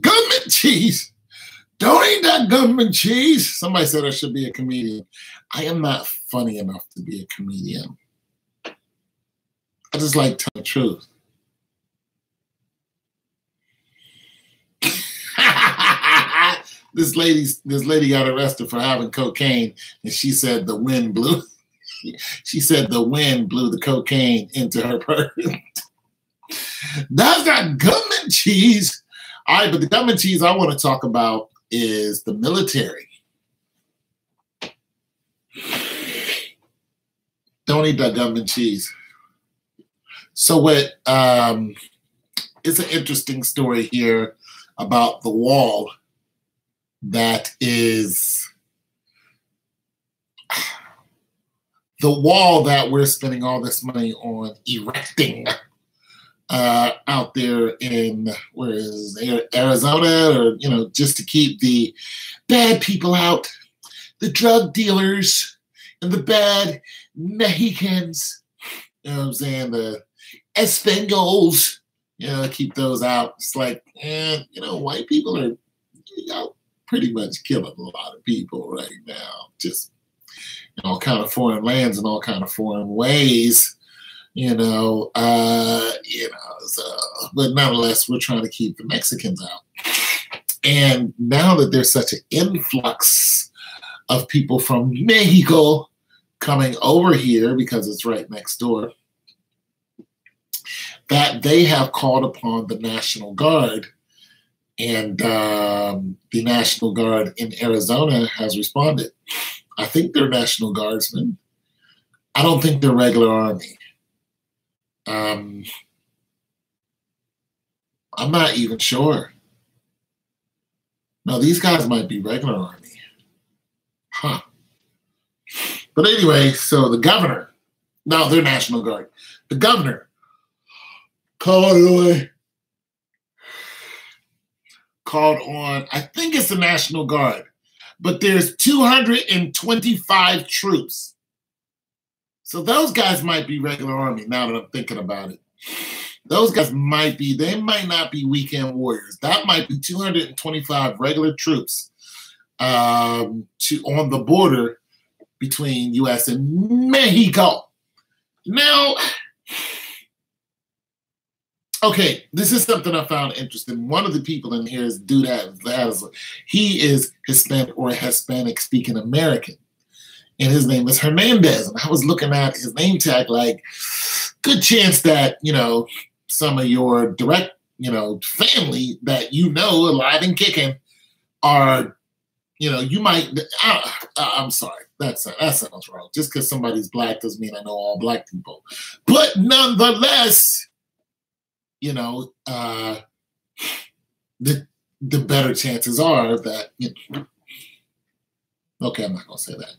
Govment cheese. Don't eat that government cheese. Somebody said I should be a comedian. I am not funny enough to be a comedian. I just like telling the truth. This lady got arrested for having cocaine, and she said the wind blew. She said the wind blew the cocaine into her purse. That's not government cheese. All right, but the government cheese I want to talk about is the military. Don't eat that government cheese. So what? It's an interesting story here about the wall that is the wall that we're spending all this money on erecting out there in, where is it, Arizona, or, you know, just to keep the bad people out, the drug dealers and the bad Mexicans, you know what I'm saying, the Espanols, you know, keep those out. It's like, you know, white people are, you know, pretty much killing a lot of people right now, just in all kind of foreign lands and all kind of foreign ways. So, but nonetheless, we're trying to keep the Mexicans out. And now that there's such an influx of people from Mexico coming over here, because it's right next door, that they have called upon the National Guard. And the National Guard in Arizona has responded. I think they're National Guardsmen. I don't think they're regular Army. I'm not even sure. No, these guys might be regular Army. Huh. But anyway, so the governor, no, they're National Guard. The governor called on, I think it's the National Guard, but there's 225 troops. So those guys might be regular Army now that I'm thinking about it. Those guys might be, they might not be weekend warriors. That might be 225 regular troops on the border between U.S. and Mexico. Now, okay, this is something I found interesting. One of the people in here is dude he is Hispanic or Hispanic speaking American. And his name is Hernandez. And I was looking at his name tag like, good chance that, you know, some of your direct, you know, family that you know, alive and kicking, are, you know, you might, I'm sorry, that sounds wrong. Just because somebody's black doesn't mean I know all black people. But nonetheless, you know, the better chances are that, you know, okay, I'm not going to say that.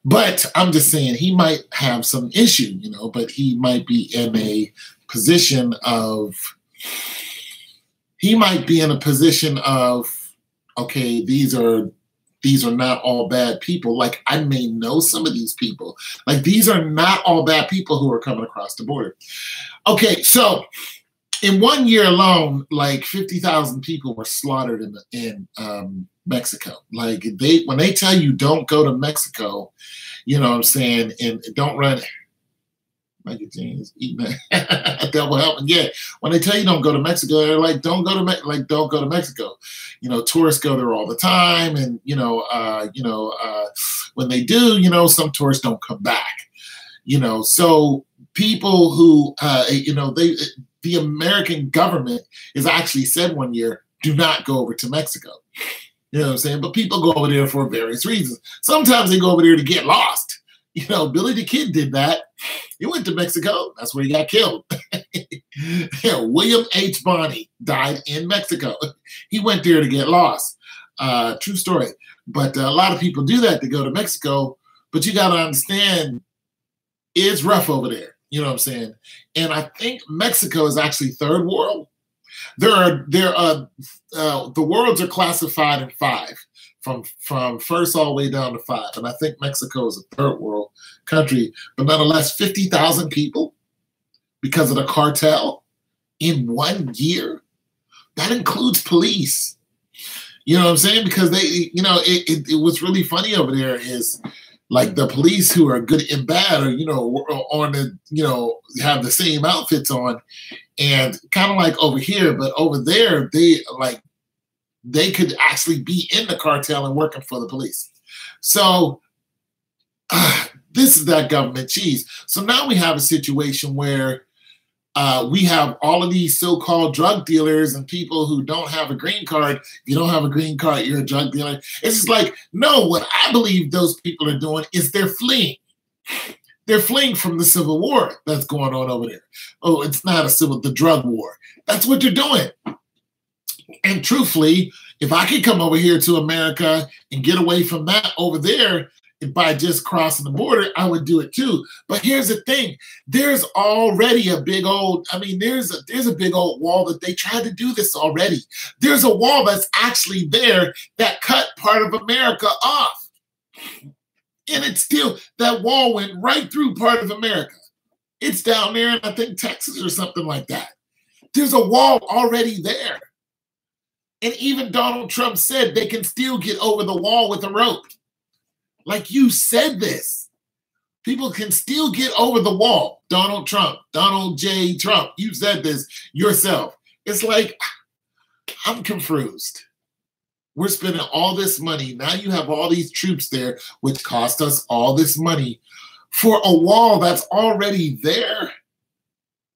But I'm just saying he might have some issue, you know, but he might be in a position of, okay, these are not all bad people. Like, I may know some of these people. Like, these are not all bad people who are coming across the border. Okay, so in 1 year alone, like 50,000 people were slaughtered in Mexico. Like, when they tell you don't go to Mexico, you know what I'm saying, and don't run. Michael James eating that devil helping. Yeah, when they tell you don't go to Mexico, they're like, don't go to Mexico. You know, tourists go there all the time, and when they do, you know, some tourists don't come back. You know, so people who the American government has actually said 1 year, do not go over to Mexico. You know what I'm saying? But people go over there for various reasons. Sometimes they go over there to get lost. You know, Billy the Kid did that. He went to Mexico. That's where he got killed. Yeah, William H. Bonney died in Mexico. He went there to get lost. True story. But a lot of people do that to go to Mexico. But you got to understand, it's rough over there. You know what I'm saying? And I think Mexico is actually third world. The worlds are classified in 5, from first all the way down to 5. And I think Mexico is a third world country, but nonetheless, 50,000 people because of the cartel in 1 year. That includes police. You know what I'm saying? Because they, you know, what's really funny over there is like the police who are good and bad are, you know, on the, you know, have the same outfits on, and kind of like over here, but over there, they could actually be in the cartel and working for the police. So this is that government cheese. So now we have a situation where we have all of these so-called drug dealers and people who don't have a green card. If you don't have a green card, you're a drug dealer. It's just like, no, what I believe those people are doing is they're fleeing. They're fleeing from the civil war that's going on over there. Oh, it's not the drug war. That's what they're doing. And truthfully, if I could come over here to America and get away from that over there, by just crossing the border, I would do it too. But here's the thing. There's already a big old, I mean, there's a big old wall that they tried to do this already. There's a wall that's actually there that cut part of America off. And it's still, that wall went right through part of America. It's down there in, I think, Texas or something like that. There's a wall already there. And even Donald Trump said they can still get over the wall with a rope. Like, you said this. People can still get over the wall. Donald Trump, Donald J. Trump, you said this yourself. It's like, I'm confused. We're spending all this money. Now you have all these troops there, which cost us all this money for a wall that's already there.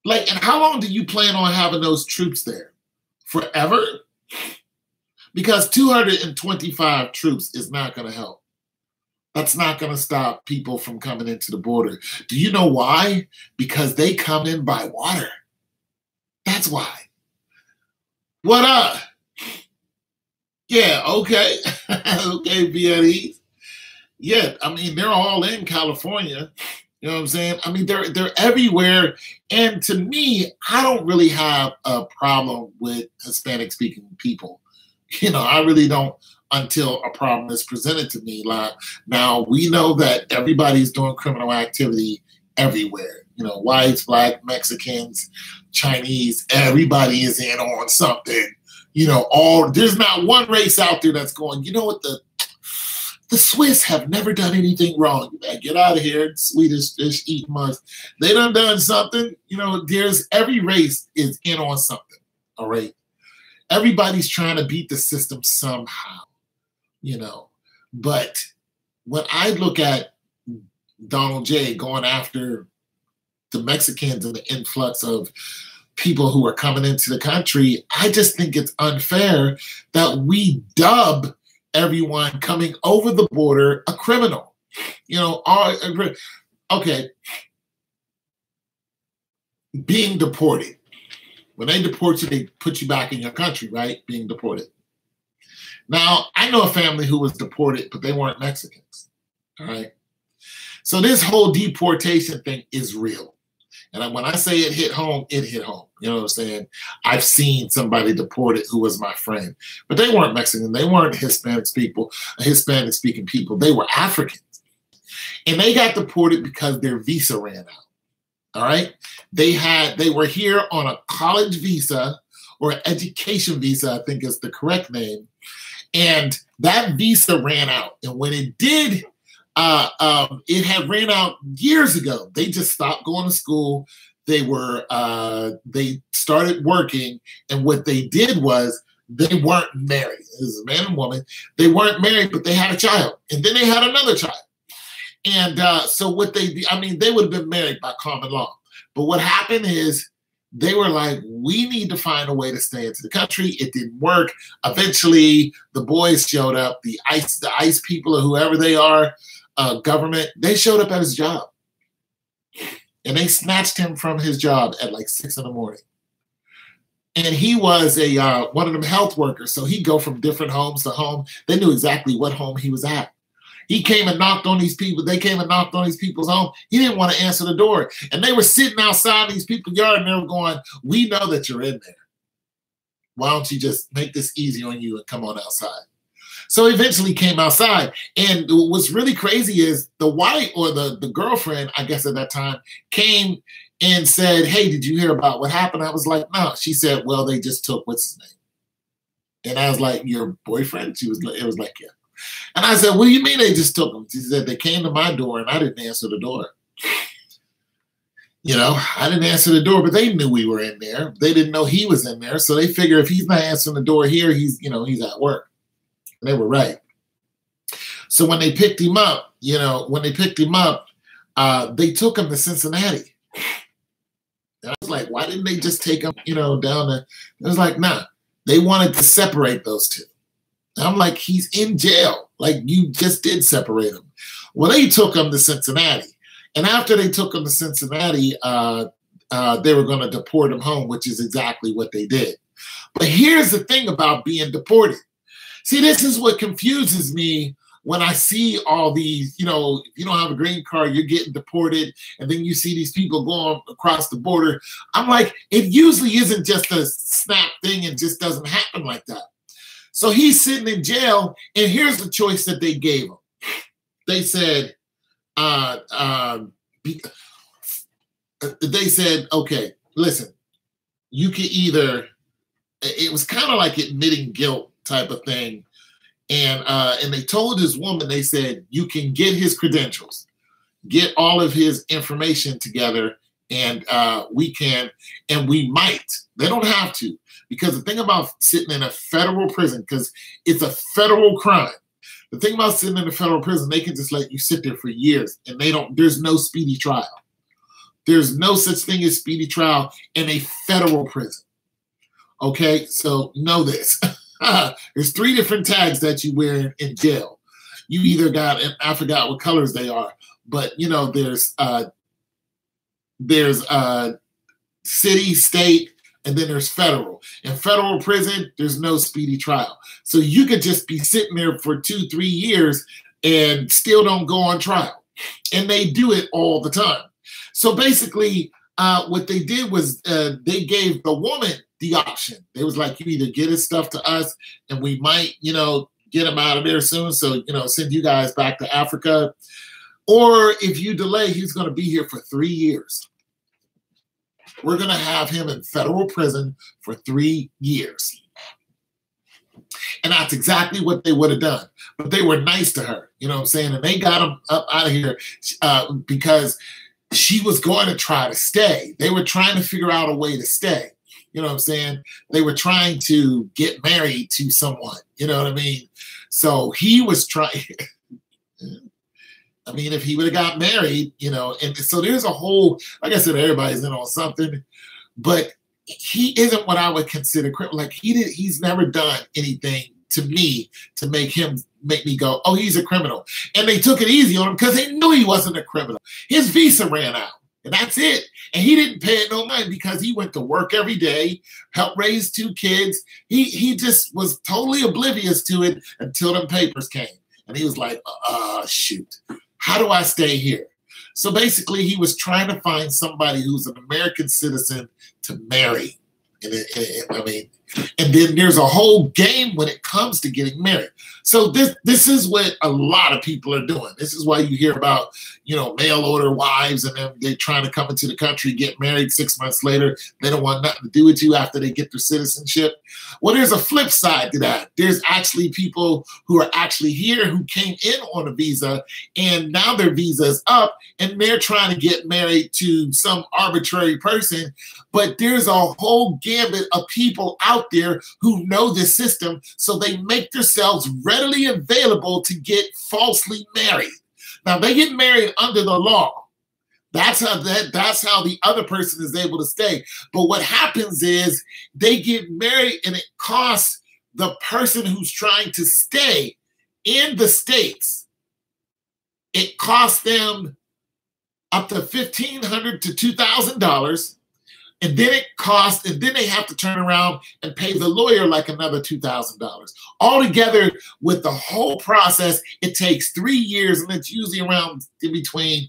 Like, and how long do you plan on having those troops there? Forever? Because 225 troops is not going to help. That's not going to stop people from coming into the border. Do you know why? Because they come in by water. That's why. What up? Yeah, okay. Okay, VNEs. Yeah, I mean, they're all in California. You know what I'm saying? I mean, they're everywhere. And to me, I don't really have a problem with Hispanic-speaking people. You know, I really don't, until a problem is presented to me. Like, now, we know that everybody's doing criminal activity everywhere. You know, whites, black, Mexicans, Chinese, everybody is in on something. You know, there's not one race out there that's going, you know what, the Swiss have never done anything wrong. You better get out of here. Swedish fish eat must. They done something. You know, every race is in on something. All right. Everybody's trying to beat the system somehow, you know. But when I look at Donald J. going after the Mexicans and the influx of people who are coming into the country, I just think it's unfair that we dub everyone coming over the border a criminal. You know, okay, being deported. When they deport you, they put you back in your country, right? Being deported. Now, I know a family who was deported, but they weren't Mexicans, all right? So this whole deportation thing is real. And when I say it hit home, it hit home. You know what I'm saying? I've seen somebody deported who was my friend, but they weren't Mexican. They weren't Hispanic-speaking people. They were Africans. And they got deported because their visa ran out. All right? They were here on a college visa or education visa, I think is the correct name. And that visa ran out. And when it did, it had ran out years ago. They just stopped going to school. They started working. And what they did was they weren't married. It was a man and woman. They weren't married, but they had a child. And then they had another child. And so what they would have been married by common law. But what happened is they were like, we need to find a way to stay into the country. It didn't work. Eventually, the boys showed up, the ICE people or whoever they are, government, they showed up at his job. And they snatched him from his job at like 6 in the morning. And he was one of them health workers. So he'd go from different homes to home. They knew exactly what home he was at. He came and knocked on these people. They came and knocked on these people's home. He didn't want to answer the door. And they were sitting outside these people's yard and they were going, we know that you're in there. Why don't you just make this easy on you and come on outside? So eventually came outside. And what's really crazy is the wife or the girlfriend, I guess at that time, came and said, hey, did you hear about what happened? I was like, no. She said, well, they just took what's his name. And I was like, your boyfriend? It was like, yeah. And I said, what do you mean they just took him? She said, they came to my door and I didn't answer the door. You know, I didn't answer the door, but they knew we were in there. They didn't know he was in there. So they figure if he's not answering the door here, he's at work. And they were right. So when they picked him up, they took him to Cincinnati. And I was like, why didn't they just take him, down to, it was like, nah, they wanted to separate those two. And I'm like, he's in jail. Like, you just did separate him. Well, they took him to Cincinnati. And after they took him to Cincinnati, they were going to deport him home, which is exactly what they did. But here's the thing about being deported. See, this is what confuses me when I see all these, if you don't have a green card, you're getting deported, and then you see these people going across the border. I'm like, it usually isn't just a snap thing and just doesn't happen like that. So he's sitting in jail, and here's the choice that they gave him. They said, okay, listen, you can either, it was kind of like admitting guilt type of thing. And they told this woman, they said, you can get his credentials, get all of his information together, and we might. They don't have to, because the thing about sitting in a federal prison, because it's a federal crime, the thing about sitting in a federal prison, they can just let you sit there for years, and there's no speedy trial. There's no such thing as speedy trial in a federal prison. Okay, so know this. There's 3 different tags that you wear in jail. You either got, and I forgot what colors they are, but there's city, state, and then there's federal. In federal prison, there's no speedy trial. So you could just be sitting there for 2-3 years and still don't go on trial. And they do it all the time. So basically, what they did was they gave the woman the option. They was like, you either get his stuff to us and we might, get him out of there soon. So, send you guys back to Africa. Or if you delay, he's going to be here for 3 years. We're going to have him in federal prison for 3 years. And that's exactly what they would have done. But they were nice to her, you know what I'm saying? And they got him up out of here because she was going to try to stay. They were trying to figure out a way to stay. You know what I'm saying? They were trying to get married to someone. You know what I mean? So he was trying. I mean, if he would have got married, and so there's a whole, like I said, everybody's in on something, but he isn't what I would consider criminal. Like he's never done anything to me to make me go, oh, he's a criminal. And they took it easy on him because they knew he wasn't a criminal. His visa ran out. And that's it. And he didn't pay it no mind because he went to work every day, helped raise 2 kids. He just was totally oblivious to it until them papers came. And he was like, shoot, how do I stay here? So basically, he was trying to find somebody who's an American citizen to marry. And then there's a whole game when it comes to getting married. So this is what a lot of people are doing. This is why you hear about, mail order wives and then they're trying to come into the country, get married 6 months later. They don't want nothing to do with you after they get their citizenship. Well, there's a flip side to that. There's actually people who are actually here who came in on a visa and now their visa is up and they're trying to get married to some arbitrary person. But there's a whole gambit of people out there who know this system, so they make themselves readily available to get falsely married. Now, they get married under the law. That's how the other person is able to stay. But what happens is they get married and it costs the person who's trying to stay in the States, it costs them up to $1,500 to $2,000. And then they have to turn around and pay the lawyer like another $2,000. Altogether, with the whole process, it takes 3 years, and it's usually around in between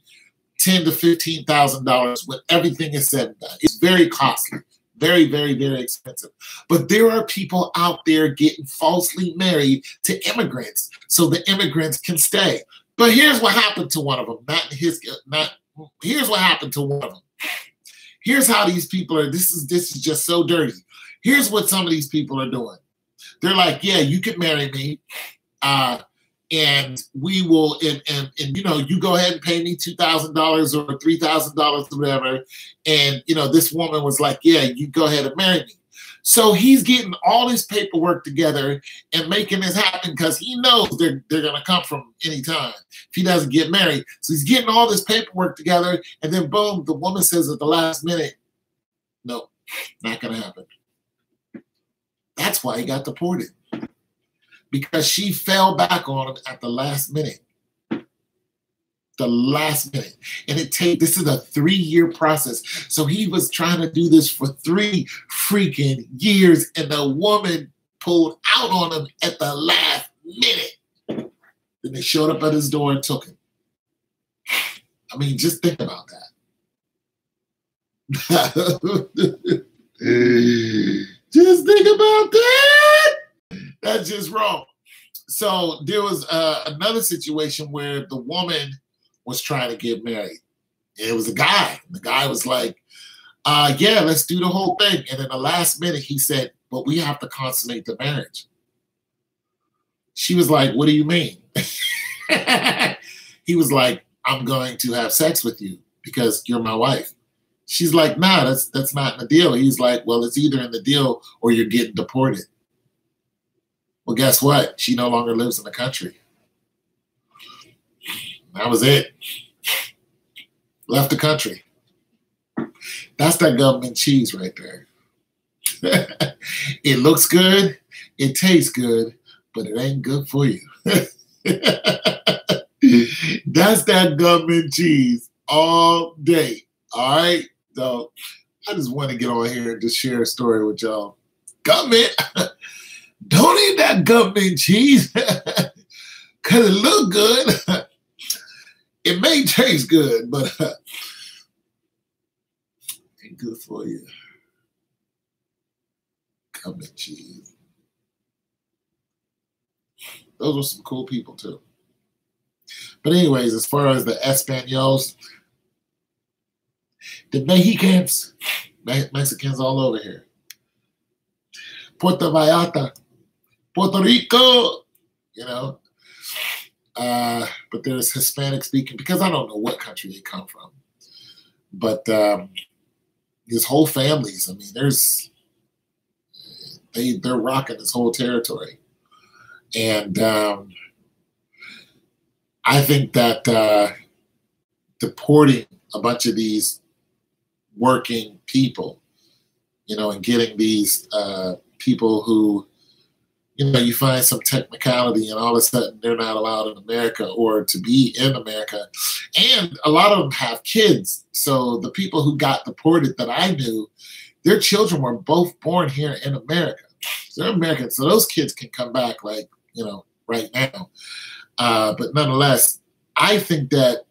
$10,000 to $15,000 when everything is said and done. It's very costly, very, very, very expensive. But there are people out there getting falsely married to immigrants so the immigrants can stay. But here's what happened to one of them. Here's what happened to one of them. Here's how these people are. This is just so dirty. Here's what some of these people are doing. They're like, yeah, you can marry me. And we will, and you know, you go ahead and pay me $2,000 or $3,000 or whatever. And, you know, this woman was like, yeah, you go ahead and marry me. So he's getting all this paperwork together and making this happen because he knows they're going to come from any time if he doesn't get married. So he's getting all this paperwork together. And then boom, the woman says at the last minute, no, not going to happen. That's why he got deported. Because she fell back on him at the last minute. The last minute. And this is a 3-year process. So he was trying to do this for 3 freaking years, and the woman pulled out on him at the last minute. Then they showed up at his door and took him. I mean, just think about that. Just think about that. That's just wrong. So there was another situation where the woman was trying to get married. It was a guy. The guy was like, yeah, let's do the whole thing. And in the last minute, he said, but we have to consummate the marriage. She was like, what do you mean? He was like, I'm going to have sex with you because you're my wife. She's like, nah, that's not in the deal. He's like, well, it's either in the deal or you're getting deported. Well, guess what? She no longer lives in the country. That was it. Left the country. That's that government cheese right there. It looks good. It tastes good, but it ain't good for you. That's that government cheese all day. All right? So I just want to get on here and just share a story with y'all. Government. Don't eat that government cheese because it look good. It may taste good, but ain't good for you. Government cheese. Those were some cool people too. But anyways, as far as the Españols, the Mexicans all over here. Puerto Vallarta. Puerto Rico, you know, but there's Hispanic speaking because I don't know what country they come from, but his whole families. I mean, they're rocking this whole territory, and I think that deporting a bunch of these working people, you know, and getting these people who, you know, you find some technicality and all of a sudden they're not allowed in America or to be in America. And a lot of them have kids. So the people who got deported that I knew, their children were both born here in America. So they're American. So those kids can come back like, you know, right now. But nonetheless, I think that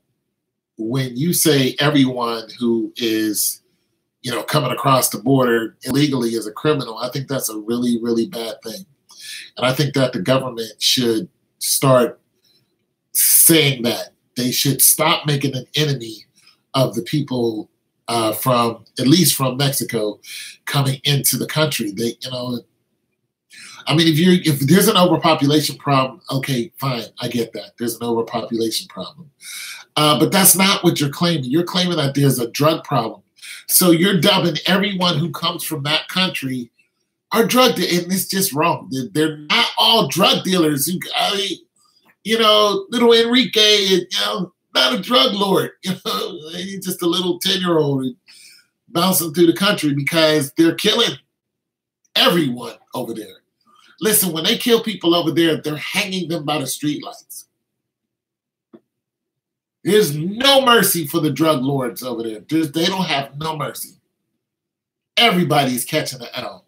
when you say everyone who is, you know, coming across the border illegally is a criminal, I think that's a really, really bad thing. And I think that the government should start saying that. They should stop making an enemy of the people from, at least from Mexico, coming into the country. They, you know, I mean, if there's an overpopulation problem, okay, fine, I get that. There's an overpopulation problem. But that's not what you're claiming. You're claiming that there's a drug problem. So you're dubbing everyone who comes from that country are drug dealers, and it's just wrong. They're not all drug dealers. You know, little Enrique is, you know, not a drug lord. You know, he's just a little 10-year-old bouncing through the country because they're killing everyone over there. Listen, when they kill people over there, they're hanging them by the streetlights. There's no mercy for the drug lords over there. They don't have no mercy. Everybody's catching the L.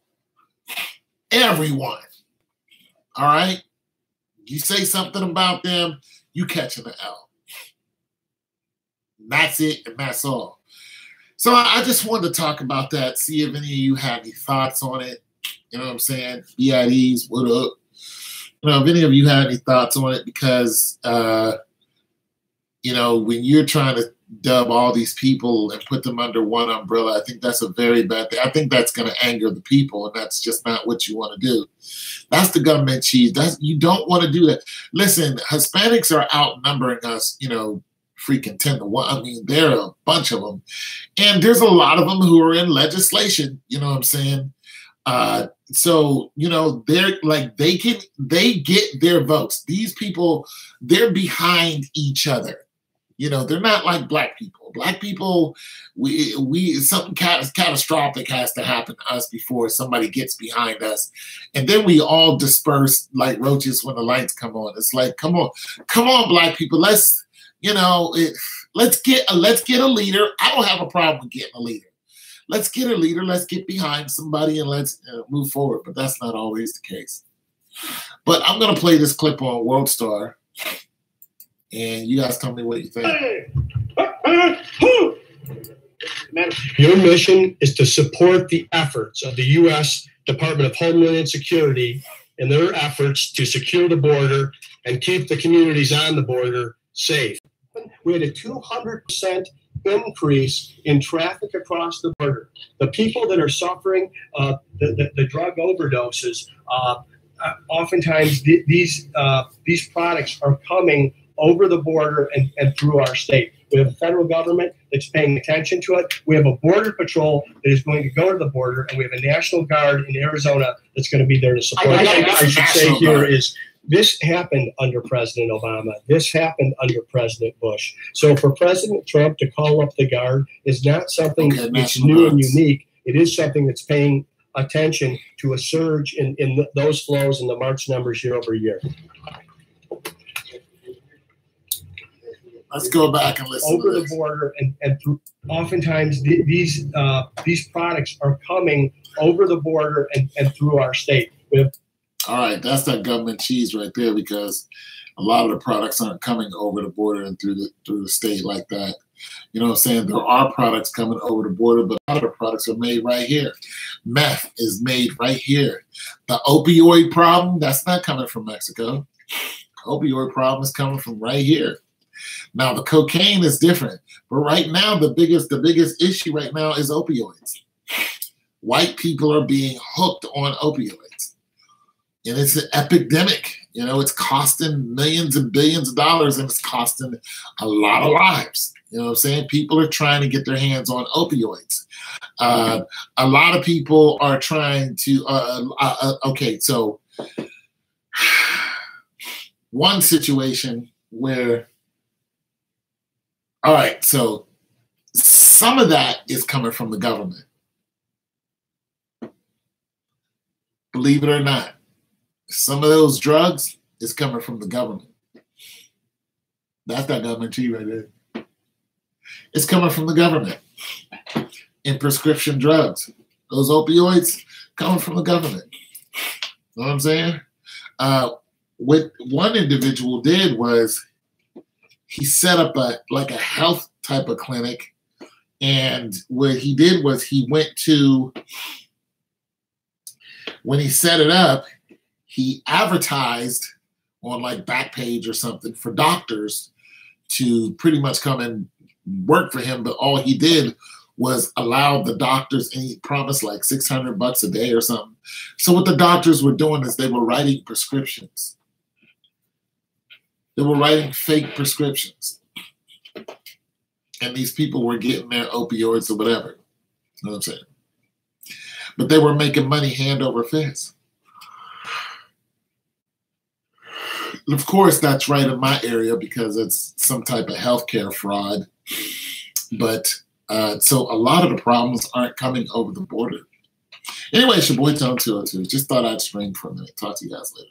Everyone. All right? You say something about them, you catching the L. That's it, and that's all. So I just wanted to talk about that, see if any of you have any thoughts on it. You know what I'm saying? BIDs, what up? You know, if any of you have any thoughts on it, because, you know, when you're trying to dub all these people and put them under one umbrella. I think that's a very bad thing. I think that's going to anger the people, and that's just not what you want to do. That's the government cheese. You don't want to do that. Listen, Hispanics are outnumbering us, freaking 10 to 1. I mean, there are a bunch of them. And there's a lot of them who are in legislation, you know what I'm saying? So, they're like, they get their votes. These people, they're behind each other. They're not like black people. Black people, something catastrophic has to happen to us before somebody gets behind us. And then we all disperse like roaches when the lights come on. It's like, come on, black people. Let's get a leader. I don't have a problem with getting a leader. Let's get a leader. Let's get behind somebody and let's move forward. But that's not always the case. But I'm going to play this clip on World Star. And you guys tell me what you think. Your mission is to support the efforts of the U.S. Department of Homeland Security in their efforts to secure the border and keep the communities on the border safe. We had a 200% increase in traffic across the border. The people that are suffering the drug overdoses, oftentimes these products are coming over the border and through our state. We have a federal government that's paying attention to it. We have a border patrol that is going to go to the border, and we have a National Guard in Arizona that's going to be there to support it. I should say here is this happened under President Obama. This happened under President Bush. So for President Trump to call up the Guard is not something that's new and unique. It is something that's paying attention to a surge in those flows and the March numbers year over year. Let's go back and listen over the border and through. Oftentimes these products are coming over the border and through our state. All right, that's that government cheese right there, because a lot of the products aren't coming over the border and through the state like that. You know what I'm saying? There are products coming over the border, but a lot of the products are made right here. Meth is made right here. The opioid problem, that's not coming from Mexico. Opioid problem is coming from right here. Now the cocaine is different, but right now the biggest issue right now is opioids. White people are being hooked on opioids, and it's an epidemic. It's costing millions and billions of dollars, and it's costing a lot of lives. You know what I'm saying? People are trying to get their hands on opioids. A lot of people are trying to. Okay, so one situation where. All right, so some of that is coming from the government. Believe it or not, some of those drugs is coming from the government. That's that government cheese right there. It's coming from the government. In prescription drugs. Those opioids coming from the government. You know what I'm saying? What one individual did was he set up a health type of clinic, and what he did was when he set it up, he advertised on like Backpage or something for doctors to pretty much come and work for him, but all he did was allow the doctors, and he promised like $600 a day or something. So what the doctors were doing is they were writing prescriptions. They were writing fake prescriptions. And these people were getting their opioids or whatever. You know what I'm saying? But they were making money hand over fist. Of course, that's right in my area because it's some type of healthcare fraud. But so a lot of the problems aren't coming over the border. Anyway, it's your boy Tone 202. Just thought I'd stream for a minute. Talk to you guys later.